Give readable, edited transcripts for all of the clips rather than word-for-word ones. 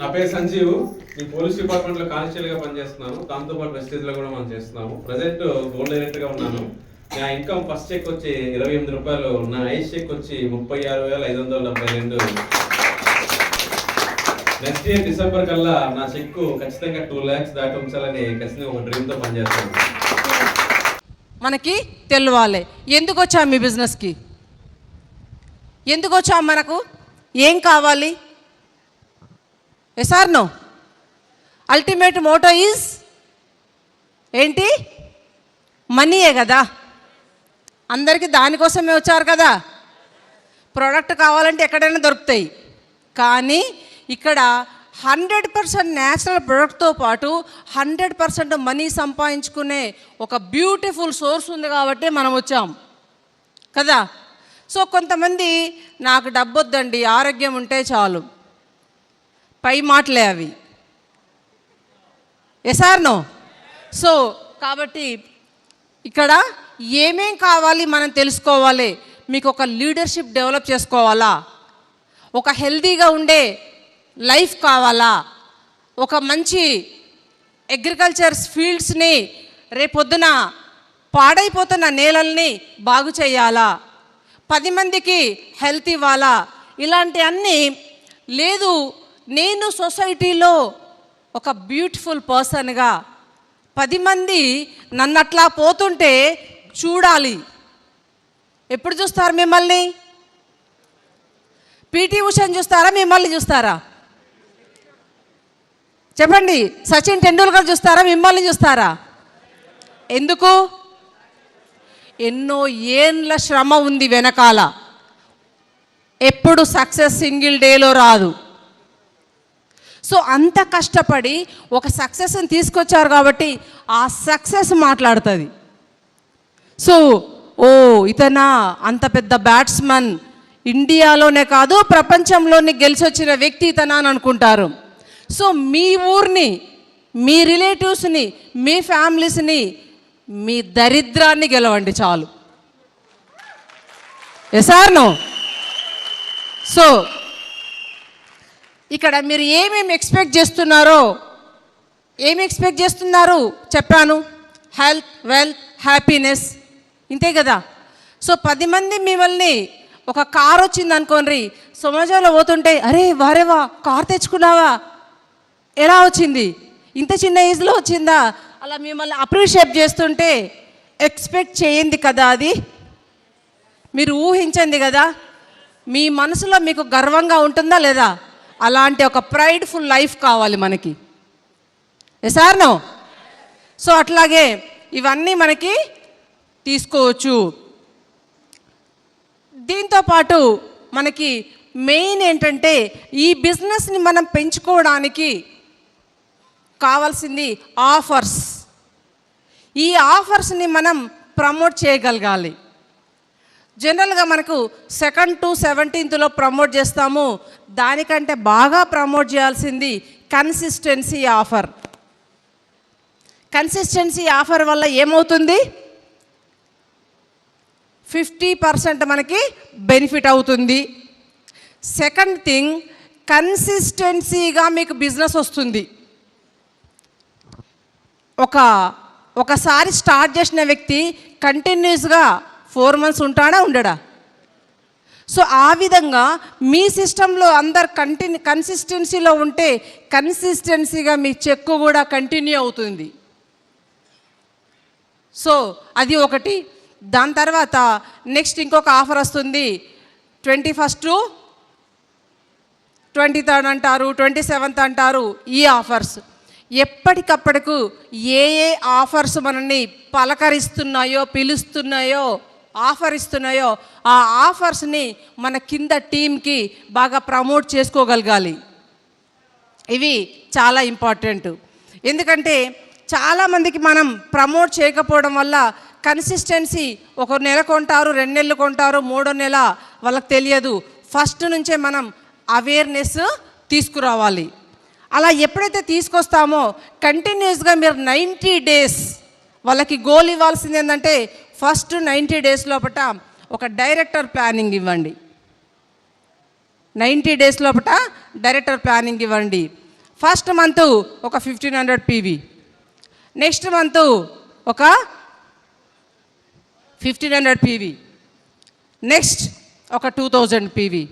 నా పేరు సంజీవ్. నేను పోలీస్ డిపార్ట్మెంట్లో కానిస్టేబుల్గా పనిచేస్తున్నాను. దాంతోపాటు వెస్టేజ్లో కూడా మనం చేస్తున్నాము. ప్రజెంట్ గోల్డ్ డైరెక్టర్గా ఉన్నాను. నా ఇన్కమ్ ఫస్ట్ చెక్ వచ్చి 28 రూపాయలు, నా ఐస్ చెక్ వచ్చి 36,572. నెక్స్ట్ ఇయర్ డిసెంబర్ కల్లా నా చెక్ ఖచ్చితంగా 2 lakhs దాటి ఉంచాలని ఖచ్చితంగా ఒక డ్రీమ్తో పనిచేస్తాను. మనకి తెలవాలి ఎందుకు వచ్చాం మీ బిజినెస్కి, ఎందుకు వచ్చాం, మనకు ఏం కావాలి. Yes or no? Ultimate motto is ఏంటి? మనీయే కదా. అందరికీ దానికోసమే వచ్చారు కదా. ప్రోడక్ట్ కావాలంటే ఎక్కడైనా దొరుకుతాయి, కానీ ఇక్కడ 100% న్యాచురల్ ప్రొడక్ట్తో పాటు 100% మనీ సంపాదించుకునే ఒక బ్యూటిఫుల్ సోర్స్ ఉంది కాబట్టి మనం వచ్చాం కదా. సో కొంతమంది నాకు డబ్బు వద్దండి, ఆరోగ్యం ఉంటే చాలు, పై మాటలే అవి. Yes or no? సో కాబట్టి ఇక్కడ ఏమేం కావాలి మనం తెలుసుకోవాలి. మీకు ఒక లీడర్షిప్ డెవలప్ చేసుకోవాలా, ఒక హెల్తీగా ఉండే లైఫ్ కావాలా, ఒక మంచి అగ్రికల్చర్ ఫీల్డ్స్ని రేపొద్దున పాడైపోతున్న నేలల్ని బాగు చేయాలా, 10 మందికి హెల్త్ ఇవ్వాలా, ఇలాంటి అన్నీ లేదు. నేను సొసైటీలో ఒక బ్యూటిఫుల్ పర్సన్గా 10 మంది నన్ను అట్లా పోతుంటే చూడాలి. ఎప్పుడు చూస్తారు మిమ్మల్ని? పీటీ ఉషాని చూస్తారా, మిమ్మల్ని చూస్తారా? చెప్పండి. సచిన్ టెండూల్కర్ చూస్తారా, మిమ్మల్ని చూస్తారా? ఎందుకు? ఎన్నో ఏండ్ల శ్రమ ఉంది వెనకాల. ఎప్పుడు సక్సెస్ సింగిల్ డేలో రాదు. సో అంత కష్టపడి ఒక సక్సెస్ని తీసుకొచ్చారు కాబట్టి ఆ సక్సెస్ మాట్లాడుతుంది. సో ఓ ఇతనా అంత పెద్ద బ్యాట్స్మన్, ఇండియాలోనే కాదు ప్రపంచంలోనే గెలిచొచ్చిన వ్యక్తి ఇతనా అని అనుకుంటారు. సో మీ ఊరిని, మీ రిలేటివ్స్ని, మీ ఫ్యామిలీస్ని, మీ దరిద్రాన్ని గెలవండి చాలు. Yes or no? సో ఇక్కడ మీరు ఏమేమి ఎక్స్పెక్ట్ చేస్తున్నారో, ఏమి ఎక్స్పెక్ట్ చేస్తున్నారు చెప్పాను. హెల్త్, వెల్త్, హ్యాపీనెస్, ఇంతే కదా. సో 10 మంది మిమ్మల్ని, ఒక కార్ వచ్చింది అనుకోండి, సమాజంలో పోతుంటే అరే వారేవా కార్ తెచ్చుకున్నావా, ఎలా వచ్చింది, ఇంత చిన్న ఏజ్లో వచ్చిందా, అలా మిమ్మల్ని అప్రిషియేట్ చేస్తుంటే ఎక్స్పెక్ట్ చేయండి కదా, అది మీరు ఊహించండి కదా. మీ మనసులో మీకు గర్వంగా ఉంటుందా లేదా? అలాంటి ఒక ప్రైడ్ఫుల్ లైఫ్ కావాలి మనకి. Yes or no? సో అట్లాగే ఇవన్నీ మనకి తీసుకోవచ్చు. దీంతోపాటు మనకి మెయిన్ ఏంటంటే ఈ బిజినెస్ని మనం పెంచుకోవడానికి కావాల్సింది ఆఫర్స్. ఈ ఆఫర్స్ని మనం ప్రమోట్ చేయగలగాలి. జనరల్గా మనకు 2nd to 17th ప్రమోట్ చేస్తాము. దానికంటే బాగా ప్రమోట్ చేయాల్సింది కన్సిస్టెన్సీ ఆఫర్. కన్సిస్టెన్సీ ఆఫర్ వల్ల ఏమవుతుంది? 50% మనకి బెనిఫిట్ అవుతుంది. సెకండ్ థింగ్, కన్సిస్టెన్సీగా మీకు బిజినెస్ వస్తుంది. ఒకసారి స్టార్ట్ చేసిన వ్యక్తి కంటిన్యూస్గా 4 months ఉంటాడా, ఉండడా? సో ఆ విధంగా మీ సిస్టంలో అందరు కన్సిస్టెన్సీలో ఉంటే కన్సిస్టెన్సీగా మీ చెక్కు కూడా కంటిన్యూ అవుతుంది. సో అది ఒకటి. దాని తర్వాత నెక్స్ట్ ఇంకొక ఆఫర్ వస్తుంది. 21st to 23rd అంటారు, 27th అంటారు. ఈ ఆఫర్స్ ఎప్పటికప్పటికు ఏ ఏ ఆఫర్స్ మనల్ని పలకరిస్తున్నాయో, పిలుస్తున్నాయో, ఆఫర్ ఇస్తున్నాయో ఆ ఆఫర్స్ని మన కింద టీంకి బాగా ప్రమోట్ చేసుకోగలగాలి. ఇవి చాలా ఇంపార్టెంట్. ఎందుకంటే చాలామందికి మనం ప్రమోట్ చేయకపోవడం వల్ల కన్సిస్టెన్సీ, 1 నెల కొంటారు, 2 నెలలు కొంటారు, 3వ నెల వాళ్ళకి తెలియదు. ఫస్ట్ నుంచే మనం అవేర్నెస్ తీసుకురావాలి. అలా ఎప్పుడైతే తీసుకొస్తామో కంటిన్యూస్గా మీరు 90 days వాళ్ళకి గోల్ ఇవ్వాల్సింది ఏంటంటే ఫస్ట్ 90 days లోపల ఒక డైరెక్టర్ ప్లానింగ్ ఇవ్వండి. 90 days లోపల డైరెక్టర్ ప్లానింగ్ ఇవ్వండి. ఫస్ట్ మంత్ ఒక 1500 పీవీ, నెక్స్ట్ మంత్ ఒక 1500 పీవీ, నెక్స్ట్ ఒక 2000 పీవీ,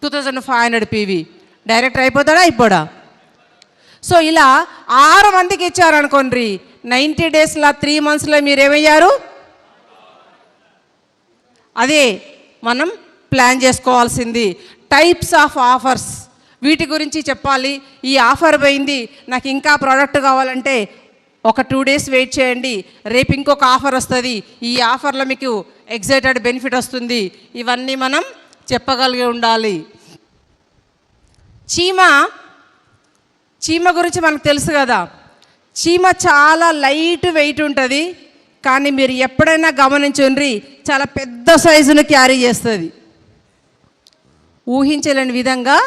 2500 పీవీ. డైరెక్టర్ అయిపోతాడా అయిపోడా? సో ఇలా 6 మందికి ఇచ్చారనుకోండి, 90 డేస్లో 3 మంత్స్లో మీరు ఏమయ్యారు? అదే మనం ప్లాన్ చేసుకోవాల్సింది. టైప్స్ ఆఫ్ ఆఫర్స్, వీటి గురించి చెప్పాలి. ఈ ఆఫర్ పోయింది, నాకు ఇంకా ప్రోడక్ట్ కావాలంటే ఒక 2 డేస్ వెయిట్ చేయండి, రేపు ఇంకొక ఆఫర్ వస్తుంది, ఈ ఆఫర్లో మీకు ఎగ్జైటెడ్ బెనిఫిట్ వస్తుంది. ఇవన్నీ మనం చెప్పగలిగి ఉండాలి. చీమ గురించి మనకు తెలుసు కదా. చీమ చాలా లైట్ వెయిట్ ఉంటుంది, కానీ మీరు ఎప్పుడైనా గమనించుండ్రి, చాలా పెద్ద సైజును క్యారీ చేస్తుంది. ఊహించలేని విధంగా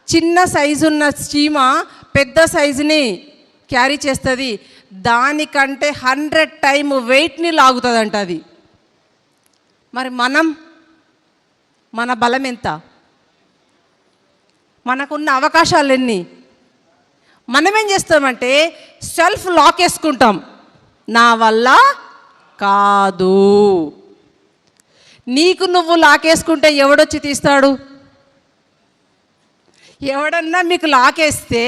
చిన్న సైజు ఉన్న చీమ పెద్ద సైజుని క్యారీ చేస్తుంది. దానికంటే 100 టైమ్ వెయిట్ని లాగుతుందంట అది. మరి మన బలం ఎంత? మనకున్న అవకాశాలు ఎన్ని? మనం ఏం చేస్తామంటే సెల్ఫ్ లాక్ వేసుకుంటాం, నా వల్ల కాదు. నీకు నువ్వు లాకేసుకుంటే ఎవడొచ్చి తీస్తాడు? ఎవడన్నా మీకు లాక్ వేస్తే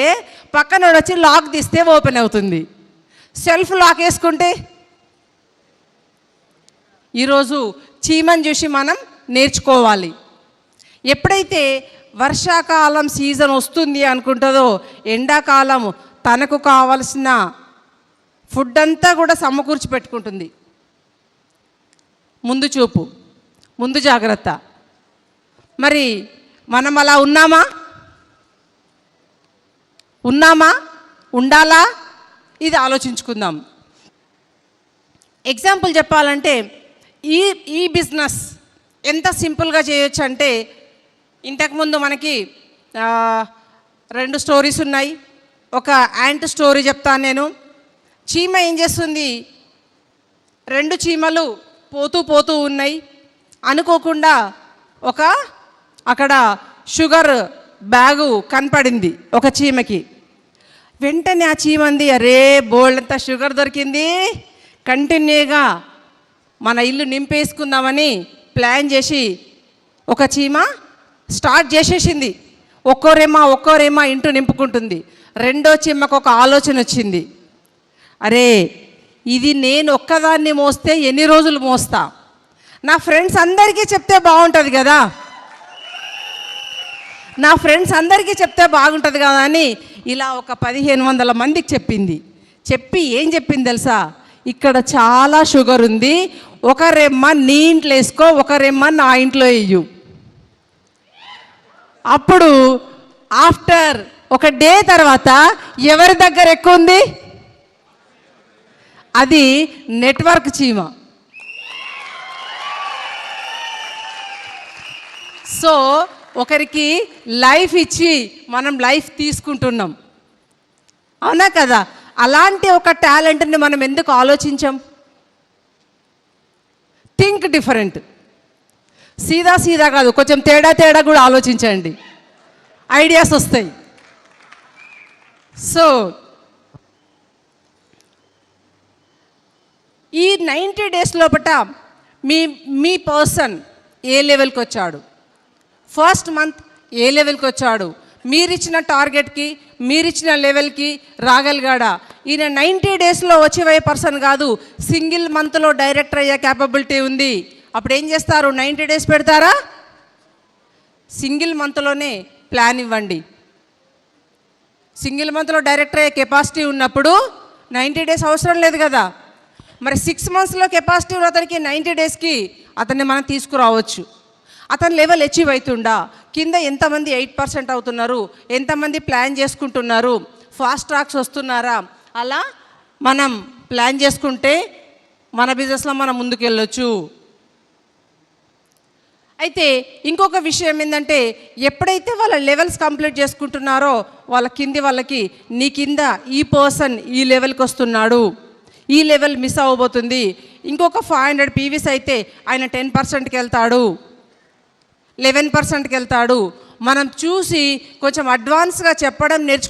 పక్కన వచ్చి లాక్ తీస్తే ఓపెన్ అవుతుంది. సెల్ఫ్ లాక్ వేసుకుంటే, ఈరోజు చీమని చూసి మనం నేర్చుకోవాలి. ఎప్పుడైతే వర్షాకాలం సీజన్ వస్తుంది అనుకుంటుందో, ఎండాకాలం తనకు కావలసిన ఫుడ్ అంతా కూడా సమకూర్చి పెట్టుకుంటుంది. ముందు చూపు, ముందు జాగ్రత్త. మరి మనం అలా ఉన్నామా? ఉండాలా? ఇది ఆలోచించుకుందాం. ఎగ్జాంపుల్ చెప్పాలంటే ఈ బిజినెస్ ఎంత సింపుల్గా చేయొచ్చు అంటే, ఇంతకుముందు మనకి 2 స్టోరీస్ ఉన్నాయి. ఒక యాంట్ స్టోరీ చెప్తాను నేను. చీమ ఏం చేస్తుంది, 2 చీమలు పోతూ ఉన్నాయి. అనుకోకుండా అక్కడ షుగర్ బ్యాగు కనపడింది ఒక చీమకి. వెంటనే ఆ చీమ అంది, అరే బోల్డంతా షుగర్ దొరికింది, కంటిన్యూగా మన ఇల్లు నింపేసుకుందామని ప్లాన్ చేసి ఒక చీమ స్టార్ట్ చేసేసింది. ఒక్కోరేమా ఇంటూ నింపుకుంటుంది. రెండో చీమకు ఒక ఆలోచన వచ్చింది, అరే ఇది నేను ఒక్కదాన్ని మోస్తే ఎన్ని రోజులు మోస్తా, నా ఫ్రెండ్స్ అందరికీ చెప్తే బాగుంటుంది కదా, అని ఇలా ఒక 1500 మందికి చెప్పింది. ఏం చెప్పింది తెలుసా? ఇక్కడ చాలా షుగర్ ఉంది, ఒక రెమ్మ నీ ఇంట్లో వేసుకో, ఒక రెమ్మ నా ఇంట్లో వేయు. అప్పుడు ఆఫ్టర్ ఒక డే తర్వాత ఎవరి దగ్గర ఎక్కువ ఉంది? అది నెట్వర్క్ చీమ. సో ఒకరికి లైఫ్ ఇచ్చి మనం లైఫ్ తీసుకుంటున్నాం, అవునా కదా? అలాంటి ఒక టాలెంట్ని మనం ఎందుకు ఆలోచించాం? Think different. సీదా కాదు, కొంచెం తేడా కూడా ఆలోచించండి, ఐడియాస్ వస్తాయి. సో ఈ 90 డేస్ లోపల మీ పర్సన్ ఏ లెవెల్కి వచ్చాడు, ఫస్ట్ మంత్ ఏ లెవెల్కి వచ్చాడు, మీరిచ్చిన టార్గెట్కి మీరిచ్చిన లెవెల్కి రాగలిగాడా? ఈయన 90 డేస్లో వచ్చేవే పర్సన్ కాదు, సింగిల్ మంత్లో డైరెక్టర్ అయ్యే క్యాపబిలిటీ ఉంది. అప్పుడు ఏం చేస్తారు? 90 డేస్ పెడతారా? సింగిల్ మంత్లోనే ప్లాన్ ఇవ్వండి. సింగిల్ మంత్లో డైరెక్టర్ అయ్యే కెపాసిటీ ఉన్నప్పుడు 90 డేస్ అవసరం లేదు కదా. మరి 6 మంత్స్లో కెపాసిటీ ఉన్న అతనికి 90 డేస్కి అతన్ని మనం తీసుకురావచ్చు. అతని లెవెల్ అచీవ్ అవుతుండా? కింద ఎంతమంది 8% అవుతున్నారు, ఎంతమంది ప్లాన్ చేసుకుంటున్నారు, ఫాస్ట్ ట్రాక్స్ వస్తున్నారా? అలా మనం ప్లాన్ చేసుకుంటే మన బిజినెస్లో మనం ముందుకెళ్ళొచ్చు. అయితే ఇంకొక విషయం ఏంటంటే, ఎప్పుడైతే వాళ్ళ లెవెల్స్ కంప్లీట్ చేసుకుంటున్నారో వాళ్ళ కింది వాళ్ళకి, నీ కింద ఈ పర్సన్ ఈ లెవెల్కి వస్తున్నాడు, ఈ లెవెల్ మిస్ అవ్వబోతుంది, ఇంకొక 500 పీవీస్ అయితే ఆయన 10%కి వెళ్తాడు, 11%కి వెళ్తాడు. మనం చూసి కొంచెం అడ్వాన్స్గా చెప్పడం నేర్చుకో.